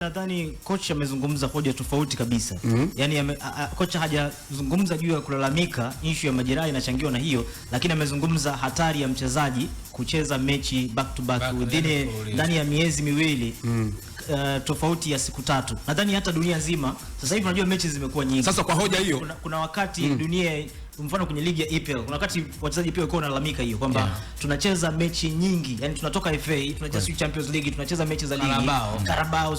Nadhani kocha amezungumza hoja tofauti kabisa. Yaani kocha hajazungumza juu ya kulalamika issue ya majeraha inachangiwa na hiyo, lakini amezungumza hatari ya mchezaji kucheza mechi back to back ndani ya miezi miwili. Tofauti ya siku 3. Nadhani hata dunia nzima sasa hivi unajua mechi zimekuwa nyingi. Sasa kwa hoja hiyo kuna wakati dunia, mfano kwenye ligi ya EPL, kuna wakati wachezaji pia wako wanalalamika hiyo kwamba tunacheza mechi nyingi, yani tunatoka FA, tunacheza Champions League, tunacheza mechi za ligi Carabao,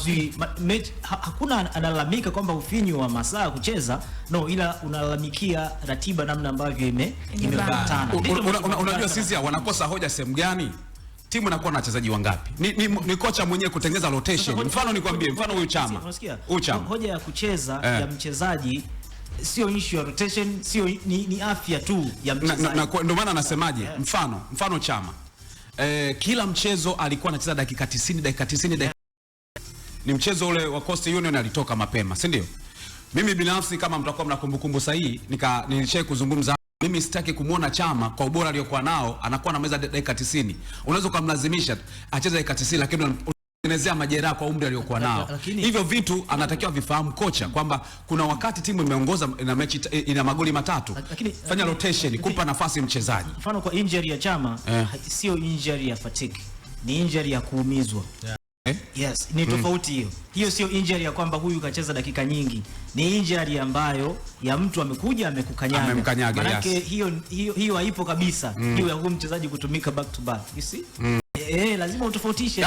mechi hakuna analalamika kwamba ufinyu wa masaa kucheza, no, ila unalalamikia ratiba namna ambavyo imefuatana. Unajua sisi wanakosa hoja sehemu gani? Timu inakuwa na wachezaji wangapi? Ni kocha mwenyewe kutengeneza rotation. Mfano nikwambie, mfano huyu Chama. Hoja ya kucheza ya mchezaji sio issue ya rotation, sio ni afya tu ya mchezaji. Ndio maana anasemaje? Mfano Chama. Kila mchezo alikuwa anacheza dakika 90. Ni mchezo ule wa Coast Union alitoka mapema, si ndio? Mimi binafsi kama mtakuwa mna kumbukumbu sahihi, nilishaye kuzungumza, mimi sitaki kumuona Chama kwa ubora aliyokuwa nao anakuwa na meza dakika 90. Unaweza kumlazimisha acheze dakika 90 lakini unatengenezea majeraha kwa umri aliyokuwa nao. Hivyo vitu anatakiwa vifahamu kocha kwamba kuna wakati timu imeongoza na mechi ina magoli 3. Fanya rotation, kumpa nafasi mchezaji. Mfano kwa injury ya Chama sio injury ya fatigue, ni injury ya kuumizwa. Yes, ni tofauti hiyo. Hiyo sio injury ya kwamba huyu kacheza dakika nyingi. Ni injury ambayo ya mtu amekuja amekukanyaga. Manake hiyo haipo kabisa. Hiyo ya huyu mchezaji kutumika back to back. You see? Lazima utofautishe.